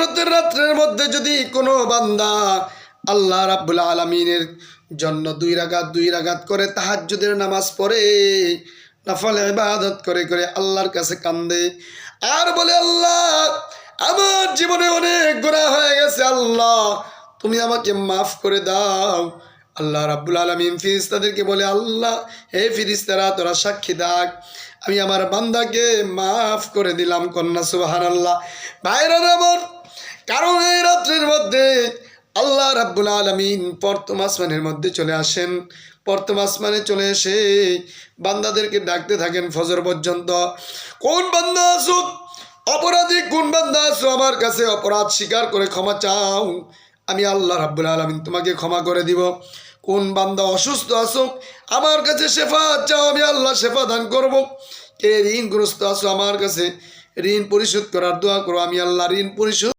মাগফিরাতের রাত্রের মধ্যে যদি কোনো বান্দা আল্লাহ রাব্বুল আলামিনের জন্য দুই রাকাত করে তাহাজ্জুদের নামাজ পড়ে, নফল ইবাদত করে করে আল্লাহর কাছে কান্দে আর বলে, আল্লাহ আমার জীবনে অনেক গুনাহ হয়ে গেছে, আল্লাহ তুমি আমাকে মাফ করে দাও। আল্লাহ রাব্বুল আলামিন ফেরেশতাদেরকে বলে, আল্লাহ হে ফেরেশতারা তোরা সাক্ষী থাক, আমি আমার বান্দাকে মাফ করে দিলাম। কন্যা সুবহানাল্লাহ। ভাইরা আমার, কারণ এই রাত্রের মধ্যে আল্লাহ রাব্বুল আলামিন প্রথম আসমানের মধ্যে চলে আসেন। প্রথম আসমানে চলে এসে বান্দাদেরকে ডাকতে থাকেন ফজর পর্যন্ত। কোন বান্দা আছো অপরাধী, কোন বান্দা আছো আমার কাছে অপরাধ স্বীকার করে ক্ষমা চাও, আমি আল্লাহ রাব্বুল আলামিন তোমাকে ক্ষমা করে দিব। কোন বান্দা অসুস্থ আছো আমার কাছে শেফা চাও, আমি আল্লাহ শেফা দান করব। কে ঋণগ্রস্ত আছো আমার কাছে ঋণ পরিশোধ করার দোয়া করো, আমি আল্লাহ ঋণ পরিশোধ